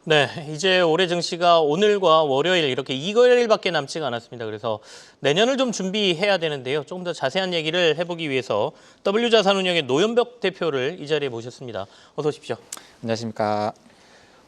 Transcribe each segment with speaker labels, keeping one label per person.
Speaker 1: 네, 이제 올해 증시가 오늘과 월요일 이렇게 2거래일밖에 남지가 않았습니다. 그래서 내년을 좀 준비해야 되는데요. 조금 더 자세한 얘기를 해보기 위해서 W자산운용의 노현벽 대표를 이 자리에 모셨습니다. 어서 오십시오.
Speaker 2: 안녕하십니까.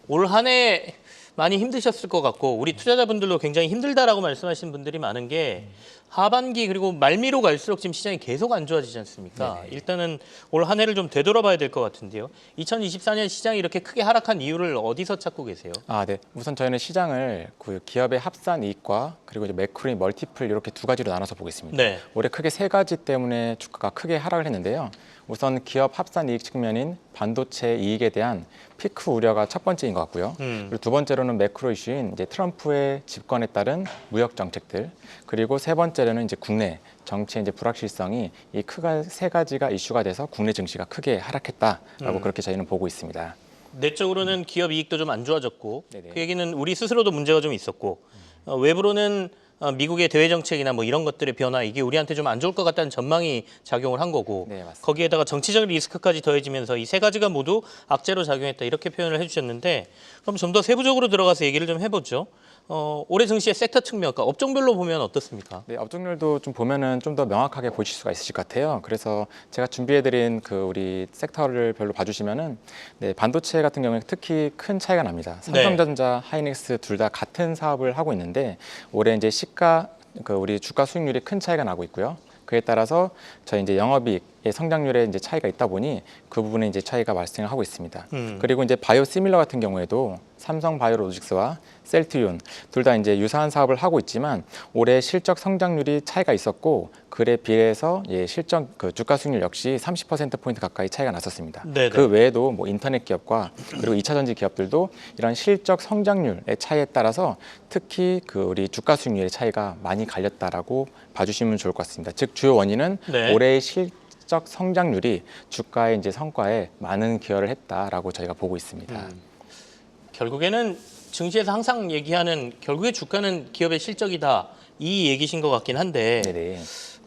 Speaker 1: 올 한 해 많이 힘드셨을 것 같고 우리 투자자분들도 굉장히 힘들다라고 말씀하시는 분들이 많은 게 하반기 그리고 말미로 갈수록 지금 시장이 계속 안 좋아지지 않습니까?
Speaker 2: 네네.
Speaker 1: 일단은 올 한 해를 좀 되돌아봐야 될 것 같은데요. 2024년 시장이 이렇게 크게 하락한 이유를 어디서 찾고 계세요?
Speaker 2: 네. 우선 저희는 시장을 그 기업의 합산 이익과 그리고 이제 매크로인 멀티플 이렇게 두 가지로 나눠서 보겠습니다.
Speaker 1: 네.
Speaker 2: 올해 크게 세 가지 때문에 주가가 크게 하락을 했는데요. 우선 기업 합산 이익 측면인 반도체 이익에 대한 피크 우려가 첫 번째인 것 같고요. 그리고 두 번째로는 매크로 이슈인 이제 트럼프의 집권에 따른 무역 정책들, 그리고 세 번째로는 이제 국내 정치의 이제 불확실성이 이 세 가지가 이슈가 돼서 국내 증시가 크게 하락했다라고 그렇게 저희는 보고 있습니다.
Speaker 1: 내적으로는 기업 이익도 좀 안 좋아졌고
Speaker 2: 네네.
Speaker 1: 그 얘기는 우리 스스로도 문제가 좀 있었고 외부로는 미국의 대외 정책이나 뭐 이런 것들의 변화 이게 우리한테 좀 안 좋을 것 같다는 전망이 작용을 한 거고
Speaker 2: 네, 맞습니다.
Speaker 1: 거기에다가 정치적 리스크까지 더해지면서 이 세 가지가 모두 악재로 작용했다 이렇게 표현을 해주셨는데 그럼 좀 더 세부적으로 들어가서 얘기를 좀 해보죠. 올해 증시의 섹터 측면, 그러니까 업종별로 보면 어떻습니까?
Speaker 2: 네, 업종별도 좀 보면은 좀 더 명확하게 보실 수가 있으실 것 같아요. 그래서 제가 준비해드린 그 우리 섹터를 별로 봐주시면은 네, 반도체 같은 경우에 특히 큰 차이가 납니다. 삼성전자, 하이닉스 둘 다 같은 사업을 하고 있는데 올해 이제 시가 그 우리 주가 수익률이 큰 차이가 나고 있고요. 그에 따라서 저희 이제 영업이익의 성장률에 이제 차이가 있다 보니 그 부분에 이제 차이가 발생을 하고 있습니다. 그리고 이제 바이오시밀러 같은 경우에도 삼성 바이오로직스와 셀트리온 둘 다 이제 유사한 사업을 하고 있지만 올해 실적 성장률이 차이가 있었고 그에 비해서 실적 그 주가 수익률 역시 30%포인트 가까이 차이가 났었습니다.
Speaker 1: 네네.
Speaker 2: 그 외에도 뭐 인터넷 기업과 그리고 2차 전지 기업들도 이런 실적 성장률의 차이에 따라서 특히 그 우리 주가 수익률의 차이가 많이 갈렸다라고 봐주시면 좋을 것 같습니다. 즉 주요 원인은
Speaker 1: 네.
Speaker 2: 올해의 실적 성장률이 주가의 이제 성과에 많은 기여를 했다라고 저희가 보고 있습니다.
Speaker 1: 결국에는 증시에서 항상 얘기하는 결국에 주가는 기업의 실적이다 이 얘기신 것 같긴 한데
Speaker 2: 네네.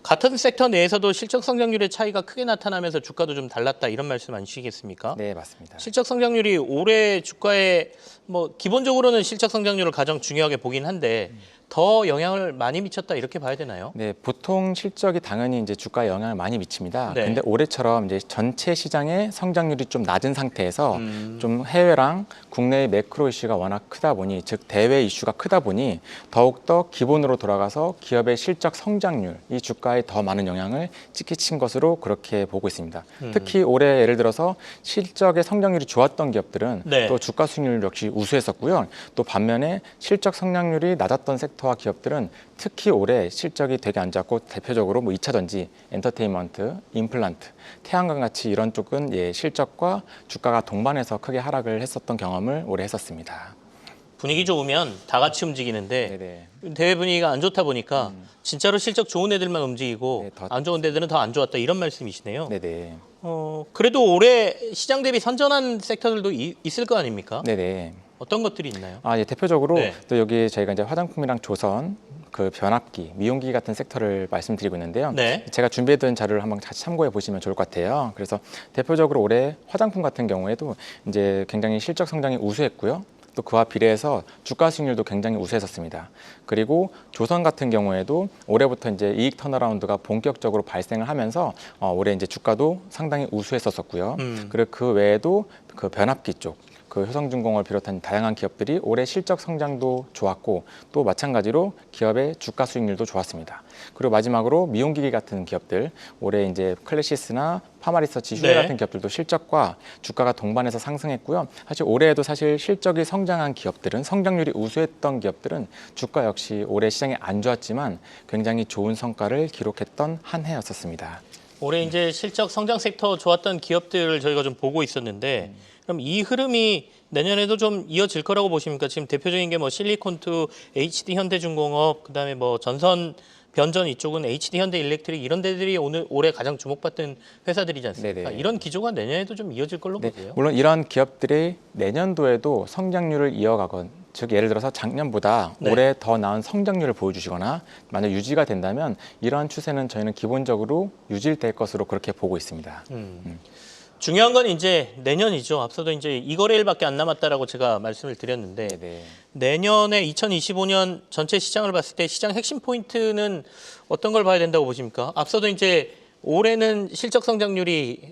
Speaker 1: 같은 섹터 내에서도 실적 성장률의 차이가 크게 나타나면서 주가도 좀 달랐다 이런 말씀 아니시겠습니까?
Speaker 2: 네, 맞습니다.
Speaker 1: 실적 성장률이 올해 주가에 뭐 기본적으로는 실적 성장률을 가장 중요하게 보긴 한데 더 영향을 많이 미쳤다 이렇게 봐야 되나요?
Speaker 2: 네, 보통 실적이 당연히 이제 주가에 영향을 많이 미칩니다.
Speaker 1: 네.
Speaker 2: 근데 올해처럼 이제 전체 시장의 성장률이 좀 낮은 상태에서 좀 해외랑 국내의 매크로 이슈가 워낙 크다 보니, 즉 대외 이슈가 크다 보니 더욱더 기본으로 돌아가서 기업의 실적 성장률, 이 주가에 더 많은 영향을 끼친 것으로 그렇게 보고 있습니다. 특히 올해 예를 들어서 실적의 성장률이 좋았던 기업들은
Speaker 1: 네.
Speaker 2: 또 주가 수익률 역시 우수했었고요. 또 반면에 실적 성장률이 낮았던 섹터와 기업들은 특히 올해 실적이 되게 안 좋았고 대표적으로 뭐 2차 전지, 엔터테인먼트, 임플란트, 태양광 같이 이런 쪽은 실적과 주가가 동반해서 크게 하락을 했었던 경험을 올해 했었습니다.
Speaker 1: 분위기 좋으면 다 같이 움직이는데
Speaker 2: 네네.
Speaker 1: 대외 분위기가 안 좋다 보니까 진짜로 실적 좋은 애들만 움직이고
Speaker 2: 네,
Speaker 1: 안 좋은 애들은 더 안 좋았다 이런 말씀이시네요.
Speaker 2: 네네.
Speaker 1: 그래도 올해 시장 대비 선전한 섹터들도 있을 거 아닙니까?
Speaker 2: 네네.
Speaker 1: 어떤 것들이 있나요?
Speaker 2: 대표적으로
Speaker 1: 네.
Speaker 2: 또 여기 저희가 이제 화장품이랑 조선, 그 변압기, 미용기 같은 섹터를 말씀드리고 있는데요.
Speaker 1: 네.
Speaker 2: 제가 준비해둔 자료를 한번 같이 참고해 보시면 좋을 것 같아요. 그래서 대표적으로 올해 화장품 같은 경우에도 이제 굉장히 실적 성장이 우수했고요. 또 그와 비례해서 주가 수익률도 굉장히 우수했었습니다. 그리고 조선 같은 경우에도 올해부터 이제 이익 턴어라운드가 본격적으로 발생을 하면서 올해 이제 주가도 상당히 우수했었고요. 그리고 그 외에도 그 변압기 쪽, 그 효성중공업을 비롯한 다양한 기업들이 올해 실적 성장도 좋았고 또 마찬가지로 기업의 주가 수익률도 좋았습니다. 그리고 마지막으로 미용기기 같은 기업들, 올해 이제 클래시스나 파마리서치, 휴대 같은 기업들도 실적과 주가가 동반해서 상승했고요. 사실 올해에도 사실 실적이 성장한 기업들은, 성장률이 우수했던 기업들은 주가 역시 올해 시장이 안 좋았지만 굉장히 좋은 성과를 기록했던 한 해였었습니다.
Speaker 1: 올해 이제 실적 성장 섹터 좋았던 기업들을 저희가 좀 보고 있었는데 그럼 이 흐름이 내년에도 좀 이어질 거라고 보십니까? 지금 대표적인 게 뭐 실리콘투, HD 현대중공업, 그다음에 뭐 전선 변전 이쪽은 HD 현대일렉트릭 이런 데들이 올해 가장 주목받던 회사들이지 않습니까?
Speaker 2: 네네.
Speaker 1: 이런 기조가 내년에도 좀 이어질 걸로
Speaker 2: 네,
Speaker 1: 보세요.
Speaker 2: 물론 이런 기업들이 내년도에도 성장률을 이어가건, 즉 예를 들어서 작년보다
Speaker 1: 네.
Speaker 2: 올해 더 나은 성장률을 보여주시거나 만약 유지가 된다면 이러한 추세는 저희는 기본적으로 유지될 것으로 그렇게 보고 있습니다.
Speaker 1: 중요한 건 이제 내년이죠. 앞서도 이제 이 거래일밖에 안 남았다라고 제가 말씀을 드렸는데
Speaker 2: 네.
Speaker 1: 내년에 2025년 전체 시장을 봤을 때 시장 핵심 포인트는 어떤 걸 봐야 된다고 보십니까? 앞서도 이제 올해는 실적 성장률이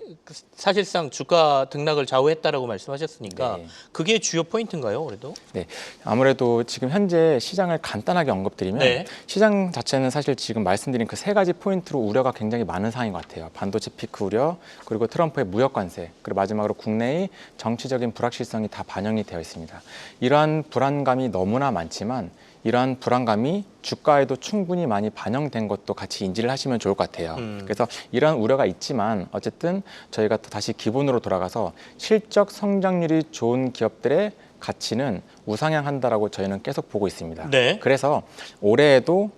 Speaker 1: 사실상 주가 등락을 좌우했다라고 말씀하셨으니까
Speaker 2: 네.
Speaker 1: 그게 주요 포인트인가요, 올해도?
Speaker 2: 네, 아무래도 지금 현재 시장을 간단하게 언급드리면
Speaker 1: 네.
Speaker 2: 시장 자체는 사실 지금 말씀드린 그 세 가지 포인트로 우려가 굉장히 많은 상황인 것 같아요. 반도체 피크 우려, 그리고 트럼프의 무역 관세, 그리고 마지막으로 국내의 정치적인 불확실성이 다 반영이 되어 있습니다. 이러한 불안감이 너무나 많지만 이러한 불안감이 주가에도 충분히 많이 반영된 것도 같이 인지를 하시면 좋을 것 같아요. 그래서 이러한 우려가 있지만 어쨌든 저희가 또 다시 기본으로 돌아가서 실적 성장률이 좋은 기업들의 가치는 우상향한다라고 저희는 계속 보고 있습니다.
Speaker 1: 네.
Speaker 2: 그래서 올해에도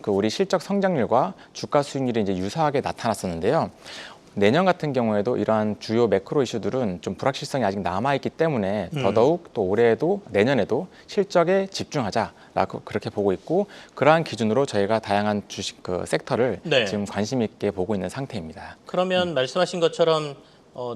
Speaker 2: 우리 실적 성장률과 주가 수익률이 이제 유사하게 나타났었는데요. 내년 같은 경우에도 이러한 주요 매크로 이슈들은 좀 불확실성이 아직 남아있기 때문에 더더욱 또 올해에도 내년에도 실적에 집중하자라고 그렇게 보고 있고 그러한 기준으로 저희가 다양한 주식 그 섹터를
Speaker 1: 네.
Speaker 2: 지금 관심 있게 보고 있는 상태입니다.
Speaker 1: 그러면 말씀하신 것처럼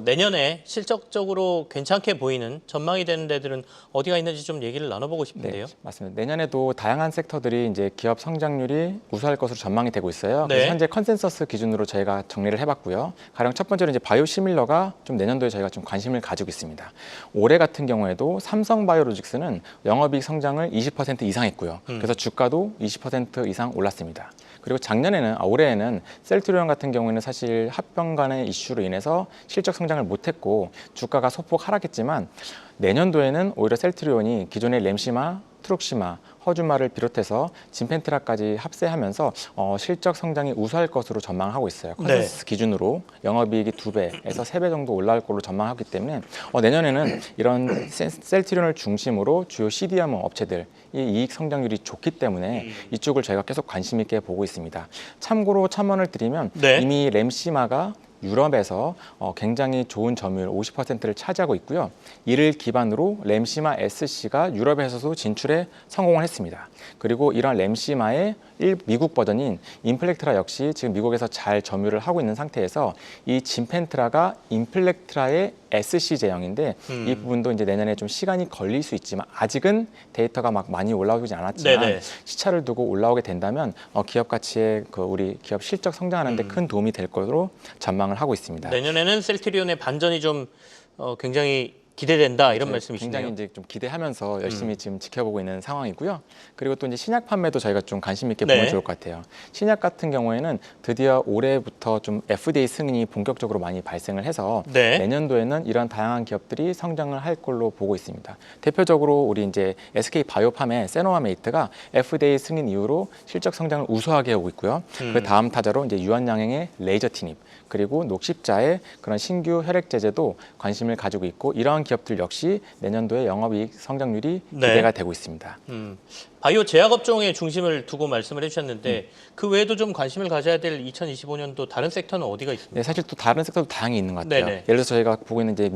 Speaker 1: 내년에 실적적으로 괜찮게 보이는 전망이 되는 데들은 어디가 있는지 좀 얘기를 나눠보고 싶은데요.
Speaker 2: 네, 맞습니다. 내년에도 다양한 섹터들이 이제 기업 성장률이 우수할 것으로 전망이 되고 있어요.
Speaker 1: 네.
Speaker 2: 그래서 현재 컨센서스 기준으로 저희가 정리를 해봤고요. 가령 첫 번째로 이제 바이오시밀러가 좀 내년도에 저희가 좀 관심을 가지고 있습니다. 올해 같은 경우에도 삼성바이오로직스는 영업이익 성장을 20% 이상 했고요. 그래서 주가도 20% 이상 올랐습니다. 그리고 올해에는 셀트리온 같은 경우에는 사실 합병 간의 이슈로 인해서 실적 성장을 못했고 주가가 소폭 하락했지만 내년도에는 오히려 셀트리온이 기존의 램시마, 트룩시마, 허주마를 비롯해서 진펜트라까지 합세하면서 실적 성장이 우수할 것으로 전망하고 있어요. 컨센서스 기준으로 영업이익이 2배에서 3배 정도 올라갈 걸로 전망하기 때문에 내년에는 이런 셀트리온을 중심으로 주요 CDMO 업체들이 이익 성장률이 좋기 때문에 이쪽을 저희가 계속 관심 있게 보고 있습니다. 참고로 첨언을 드리면
Speaker 1: 네.
Speaker 2: 이미 램시마가 유럽에서 굉장히 좋은 점유율 50%를 차지하고 있고요. 이를 기반으로 램시마 SC가 유럽에서도 진출에 성공을 했습니다. 그리고 이런 램시마의 미국 버전인 인플렉트라 역시 지금 미국에서 잘 점유를 하고 있는 상태에서 이 진펜트라가 인플렉트라의 SC 제형인데 이 부분도 이제 내년에 좀 시간이 걸릴 수 있지만 아직은 데이터가 막 많이 올라오지 않았지만
Speaker 1: 네네.
Speaker 2: 시차를 두고 올라오게 된다면 기업 가치에 우리 기업 실적 성장하는 데 큰 도움이 될 것으로 전망을 하고 있습니다.
Speaker 1: 내년에는 셀트리온의 반전이 좀 굉장히 기대된다 이런 말씀이시네요.
Speaker 2: 굉장히 이제 좀 기대하면서 열심히 지금 지켜보고 있는 상황이고요. 그리고 또 이제 신약 판매도 저희가 좀 관심 있게 보면
Speaker 1: 네.
Speaker 2: 좋을 것 같아요. 신약 같은 경우에는 드디어 올해부터 좀 FDA 승인이 본격적으로 많이 발생을 해서
Speaker 1: 네.
Speaker 2: 내년도에는 이런 다양한 기업들이 성장을 할 걸로 보고 있습니다. 대표적으로 우리 이제 SK 바이오팜의 세노아메이트가 FDA 승인 이후로 실적 성장을 우수하게 하고 있고요. 그 다음 타자로 이제 유한양행의 레이저 티닙 그리고 녹십자의 그런 신규 혈액 제제도 관심을 가지고 있고 이러한 기업들 역시 내년도에 영업이익 성장률이
Speaker 1: 네.
Speaker 2: 기대가 되고 있습니다.
Speaker 1: 바이오 제약 업종에 중심을 두고 말씀을 해주셨는데 그 외에도 좀 관심을 가져야 될 2025년도 다른 섹터는 어디가 있습니까?
Speaker 2: 네, 사실 또 다른 섹터도 다양히 있는 것 같아요.
Speaker 1: 네네.
Speaker 2: 예를 들어서 저희가 보고 있는 이제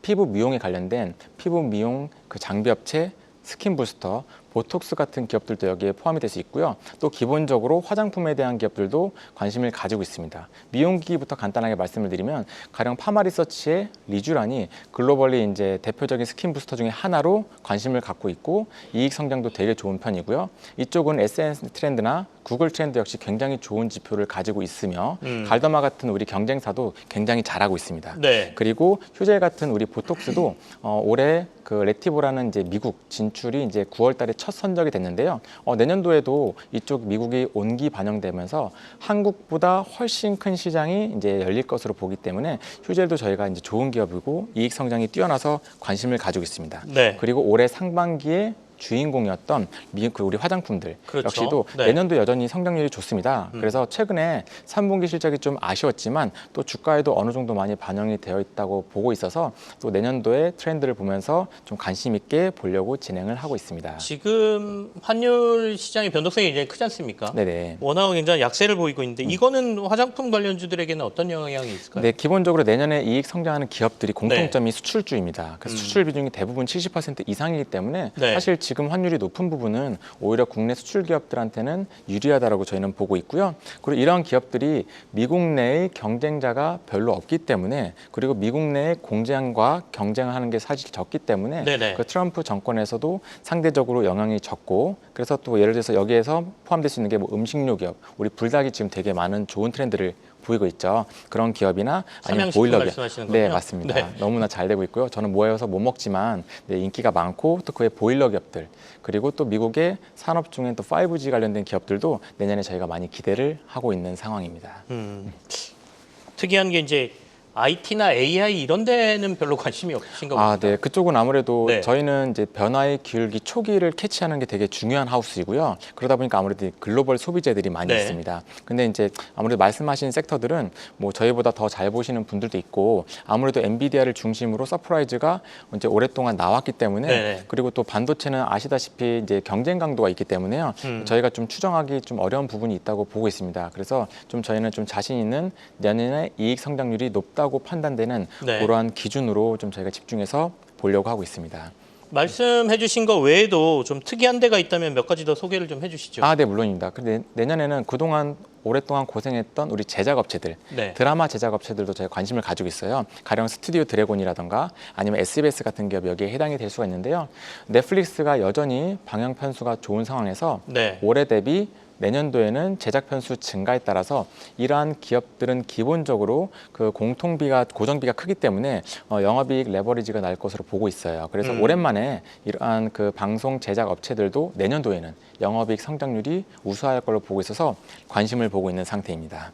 Speaker 2: 피부 미용에 관련된 피부 미용 그 장비 업체, 스킨 부스터, 보톡스 같은 기업들도 여기에 포함이 될 수 있고요. 또 기본적으로 화장품에 대한 기업들도 관심을 가지고 있습니다. 미용기기부터 간단하게 말씀을 드리면 가령 파마리서치의 리쥬란이 글로벌리 이제 대표적인 스킨 부스터 중에 하나로 관심을 갖고 있고 이익 성장도 되게 좋은 편이고요. 이쪽은 SNS 트렌드나 구글 트렌드 역시 굉장히 좋은 지표를 가지고 있으며 갈더마 같은 우리 경쟁사도 굉장히 잘하고 있습니다.
Speaker 1: 네.
Speaker 2: 그리고 휴젤 같은 우리 보톡스도 올해 그 레티보라는 이제 미국 진출이 이제 9월달에 첫 선적이 됐는데요. 내년도에도 이쪽 미국이 온기 반영되면서 한국보다 훨씬 큰 시장이 이제 열릴 것으로 보기 때문에 휴젤도 저희가 이제 좋은 기업이고 이익 성장이 뛰어나서 관심을 가지고 있습니다.
Speaker 1: 네.
Speaker 2: 그리고 올해 상반기에 주인공이었던 우리 화장품들
Speaker 1: 그렇죠.
Speaker 2: 역시도
Speaker 1: 네.
Speaker 2: 내년도 여전히 성장률이 좋습니다. 그래서 최근에 3분기 실적이 좀 아쉬웠지만 또 주가에도 어느 정도 많이 반영이 되어 있다고 보고 있어서 또 내년도의 트렌드를 보면서 좀 관심 있게 보려고 진행을 하고 있습니다.
Speaker 1: 지금 환율 시장의 변동성이 굉장히 크지 않습니까?
Speaker 2: 네네.
Speaker 1: 원화가 굉장히 약세를 보이고 있는데 이거는 화장품 관련주들에게는 어떤 영향이 있을까요?
Speaker 2: 네, 기본적으로 내년에 이익 성장하는 기업들이 공통점이 수출주입니다. 그래서 수출 비중이 대부분 70% 이상이기 때문에
Speaker 1: 네.
Speaker 2: 사실 지금 환율이 높은 부분은 오히려 국내 수출 기업들한테는 유리하다라고 저희는 보고 있고요. 그리고 이런 기업들이 미국 내의 경쟁자가 별로 없기 때문에 그리고 미국 내의 공장과 경쟁하는 게 사실 적기 때문에
Speaker 1: 네네.
Speaker 2: 그 트럼프 정권에서도 상대적으로 영향이 적고 그래서 또 예를 들어서 여기에서 포함될 수 있는 게 뭐 음식료 기업, 우리 불닭이 지금 되게 많은 좋은 트렌드를 보이고 있죠. 그런 기업이나 아니면
Speaker 1: 삼양식품
Speaker 2: 보일러 기업.
Speaker 1: 말씀하시는 거군요.
Speaker 2: 네, 맞습니다.
Speaker 1: 네.
Speaker 2: 너무나 잘 되고 있고요. 저는 모여서 못 먹지만 네, 인기가 많고 또 그의 보일러 기업들 그리고 또 미국의 산업 중에 또 5G 관련된 기업들도 내년에 저희가 많이 기대를 하고 있는 상황입니다.
Speaker 1: 특이한 게 이제 IT나 AI 이런 데는 별로 관심이 없으신가 봅니다.
Speaker 2: 네. 그쪽은 아무래도
Speaker 1: 네.
Speaker 2: 저희는 이제 변화의 기울기 초기를 캐치하는 게 되게 중요한 하우스이고요. 그러다 보니까 아무래도 글로벌 소비재들이 많이
Speaker 1: 네.
Speaker 2: 있습니다. 근데 이제 아무래도 말씀하신 섹터들은 뭐 저희보다 더 잘 보시는 분들도 있고 아무래도 엔비디아를 중심으로 서프라이즈가 이제 오랫동안 나왔기 때문에
Speaker 1: 네.
Speaker 2: 그리고 또 반도체는 아시다시피 이제 경쟁 강도가 있기 때문에요. 저희가 좀 추정하기 좀 어려운 부분이 있다고 보고 있습니다. 그래서 좀 저희는 좀 자신 있는 내년에 이익 성장률이 높다고 판단되는
Speaker 1: 네.
Speaker 2: 그러한 기준으로 좀 저희가 집중해서 보려고 하고 있습니다.
Speaker 1: 말씀해 주신 거 외에도 좀 특이한 데가 있다면 몇 가지 더 소개를 좀 해주시죠.
Speaker 2: 네, 물론입니다. 근데 내년에는 그동안 오랫동안 고생했던 우리 제작업체들,
Speaker 1: 네.
Speaker 2: 드라마 제작업체들도 저희가 관심을 가지고 있어요. 가령 스튜디오 드래곤이라던가 아니면 SBS 같은 기업이 여기에 해당이 될 수가 있는데요. 넷플릭스가 여전히 방영 편수가 좋은 상황에서
Speaker 1: 네.
Speaker 2: 올해 대비 내년도에는 제작 편수 증가에 따라서 이러한 기업들은 기본적으로 그 공통비가 고정비가 크기 때문에 영업이익 레버리지가 날 것으로 보고 있어요. 그래서 오랜만에 이러한 그 방송 제작 업체들도 내년도에는 영업이익 성장률이 우수할 걸로 보고 있어서 관심을 보고 있는 상태입니다.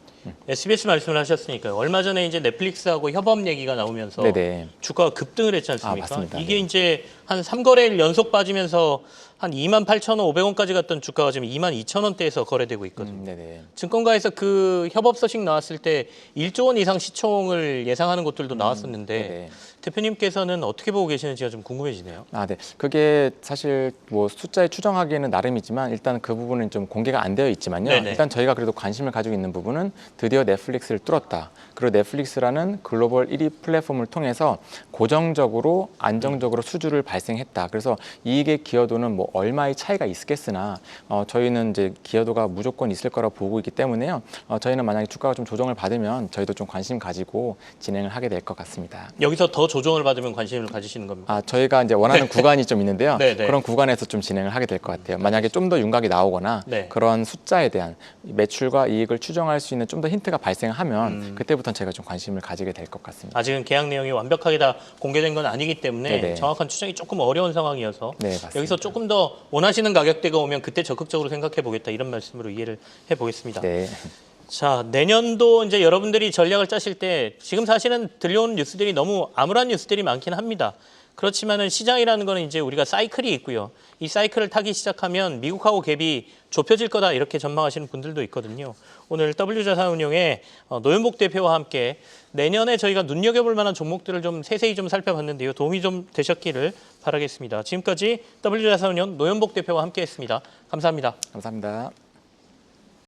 Speaker 1: SBS 말씀을 하셨으니까요. 얼마 전에 이제 넷플릭스하고 협업 얘기가 나오면서
Speaker 2: 네네.
Speaker 1: 주가가 급등을 했지 않습니까?
Speaker 2: 맞습니다.
Speaker 1: 이게
Speaker 2: 네.
Speaker 1: 이제 한 3거래일 연속 빠지면서 한 28,500원까지 갔던 주가가 지금 22,000원대에서 거래되고 있거든요.
Speaker 2: 네네.
Speaker 1: 증권가에서 그 협업 소식 나왔을 때 1조 원 이상 시총을 예상하는 곳들도 나왔었는데
Speaker 2: 네네.
Speaker 1: 대표님께서는 어떻게 보고 계시는지가 좀 궁금해지네요.
Speaker 2: 네. 그게 사실 뭐 숫자에 추정하기에는 나름이지만 일단 그 부분은 좀 공개가 안 되어 있지만요.
Speaker 1: 네네.
Speaker 2: 일단 저희가 그래도 관심을 가지고 있는 부분은 드디어 넷플릭스를 뚫었다. 그리고 넷플릭스라는 글로벌 1위 플랫폼을 통해서 고정적으로 안정적으로 수주를 발생했다. 그래서 이익의 기여도는 뭐 얼마의 차이가 있겠으나 저희는 이제 기여도가 무조건 있을 거라고 보고 있기 때문에요. 저희는 만약에 주가가 좀 조정을 받으면 저희도 좀 관심 가지고 진행을 하게 될 것 같습니다.
Speaker 1: 여기서 더 조정을 받으면 관심을 가지시는 겁니다.
Speaker 2: 저희가 이제 원하는 구간이 좀 있는데요.
Speaker 1: 네네.
Speaker 2: 그런 구간에서 좀 진행을 하게 될 것 같아요. 만약에 좀 더 윤곽이 나오거나
Speaker 1: 네.
Speaker 2: 그런 숫자에 대한 매출과 이익을 추정할 수 있는 좀 더 힌트가 발생하면 그때부터는 제가 좀 관심을 가지게 될 것 같습니다.
Speaker 1: 아직은 계약 내용이 완벽하게 다 공개된 건 아니기 때문에
Speaker 2: 네네.
Speaker 1: 정확한 추정이 조금 어려운 상황이어서
Speaker 2: 네, 맞습니다.
Speaker 1: 여기서 조금 더 원하시는 가격대가 오면 그때 적극적으로 생각해 보겠다 이런 말씀으로 이해를 해 보겠습니다.
Speaker 2: 네.
Speaker 1: 자, 내년도 이제 여러분들이 전략을 짜실 때 지금 사실은 들려오는 뉴스들이 너무 암울한 뉴스들이 많긴 합니다. 그렇지만은 시장이라는 거는 이제 우리가 사이클이 있고요. 이 사이클을 타기 시작하면 미국하고 갭이 좁혀질 거다 이렇게 전망하시는 분들도 있거든요. 오늘 W자산운용의 노현복 대표와 함께 내년에 저희가 눈여겨볼 만한 종목들을 좀 세세히 좀 살펴봤는데요. 도움이 좀 되셨기를 바라겠습니다. 지금까지 W자산운용 노현복 대표와 함께했습니다. 감사합니다.
Speaker 2: 감사합니다.